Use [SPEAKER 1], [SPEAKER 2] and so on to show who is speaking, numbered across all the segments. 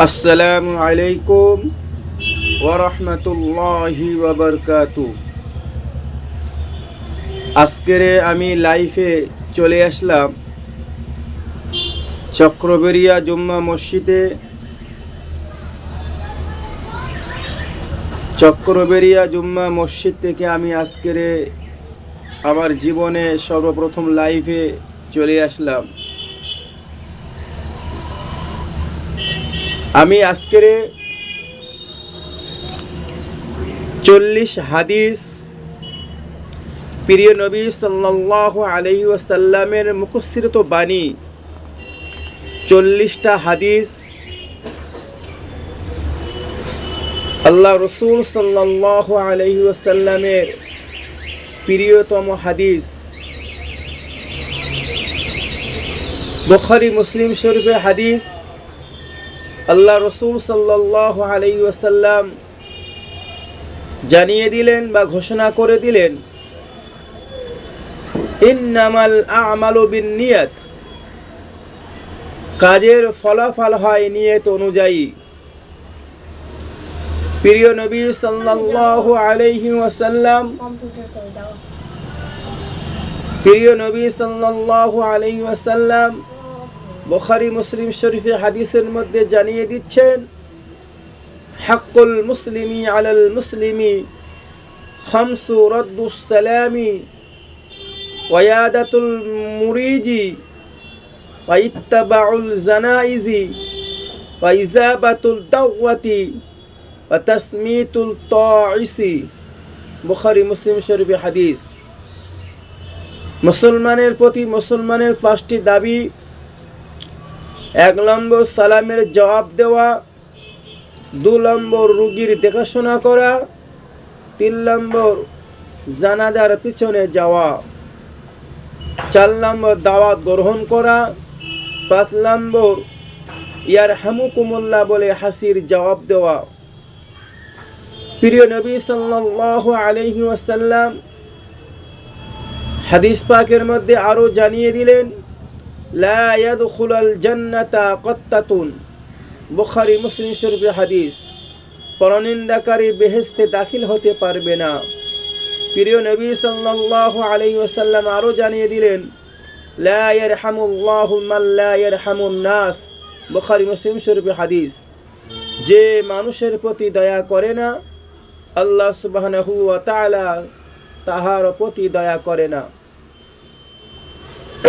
[SPEAKER 1] আসসালামু আলাইকুম ওয়া রাহমাতুল্লাহি ওয়া বারাকাতুহু। আজকের আমি লাইভে চলে আসলাম চক্রবেরিয়া জুম্মা মসজিদে। চক্রবেরিয়া জুম্মা মসজিদ থেকে আমি আজকের আমার জীবনে সর্বপ্রথম লাইভে চলে আসলাম। আমি আজকের 40 হাদিস প্রিয় নবী সাল্লাল্লাহু আলাইহি ওয়াসাল্লামের মুখস্থিত বাণী 40টা হাদিস আল্লাহ রসুল সাল্লাল্লাহু আলাইহি ওয়াসাল্লামের প্রিয়তম হাদিস বুখারী মুসলিম শরীফের হাদিস। আল্লাহ রসুল সাল্লাল্লাহু আলাইহি ওয়াসাল্লাম জানিয়ে দিলেন বা ঘোষণা করে দিলেন, ইন্নামাল আমালু বিন্নিয়াত, কাজের ফলাফল হয় নিয়ত অনুযায়ী। প্রিয় নবী সাল্লাল্লাহু আলাইহি ওয়াসাল্লাম বুখারী মুসলিম শরীফে হাদিসের মধ্যে জানিয়ে দিচ্ছেন, হাক্কুল মুসলিমি আলাল মুসলিমি খামসু রাদ্দুস সালামি ওয়া ইয়াদাতুল মুরিজি ওয়া ইত্তিবাউল জানাইজি ওয়া ইজাবাতুল দাওয়াতি ওয়া তাসমিতুল তাইসি। বুখারী মুসলিম শরীফে হাদিস। মুসলমানের প্রতি মুসলমানের 5টি দাবি: 1 নম্বর সালামের জবাব দেওয়া, 2 নম্বর রোগীর দেখাশোনা করা, 3 নম্বর জানাজার পিছনে যাওয়া, 4 নম্বর দাওয়াত গ্রহণ করা, 5 নম্বর ইয়ারহামুকুমুল্লাহ বলে হাসির জবাব দেওয়া। প্রিয় নবী সাল্লাল্লাহু আলাইহি ওয়াসাল্লাম হাদিস পাকের মধ্যে আরো জানিয়ে দিলেন, লা ইয়াদখুলুল জান্নাতা কাত্তাতুন। বুখারী মুসলিম শরীফের হাদিস। পরনিন্দাকারী বেহেশতে দাখিল হতে পারবে না। প্রিয় নবী সাল্লাল্লাহু আলাইহি ওয়াসাল্লাম আরো জানিয়ে দিলেন, লা ইয়ারহামুল্লাহু মান লা ইয়ারহামুন নাস। বুখারী মুসলিম শরীফের হাদিস। যে মানুষের প্রতি দয়া করে না, আল্লাহ সুবহানাহু ওয়া তাআলা তাহার প্রতি দয়া করে না।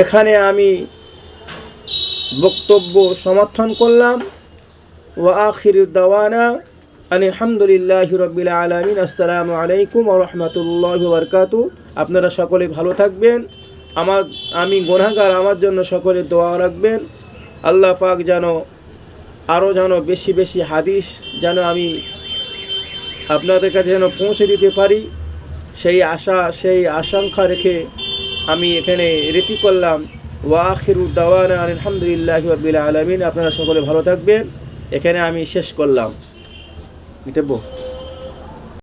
[SPEAKER 1] এখানে আমি বক্তব্য সমর্থন করলাম। ওয়া আখিরু দাওয়ানা আলহামদুলিল্লাহি রাব্বিল আলামিন। আসসালামু আলাইকুম ওয়া রাহমাতুল্লাহি ওয়া বারাকাতুহু। আপনারা সকলে ভালো থাকবেন। আমি গুনাহগার, আমার জন্য সকলে দোয়া রাখবেন। আল্লাহ পাক যেন বেশি বেশি হাদিস যেন আমি আপনাদের কাছে যেন পৌঁছে দিতে পারি, সেই আশঙ্কা রেখে আমি এখানে রেডি করলাম। ওয়া আখিরু দাওয়ানা আলহামদুলিল্লাহি রাব্বিল আলামিন। আপনারা সকলে ভালো থাকবেন। এখানে আমি শেষ করলাম। মিটাবো।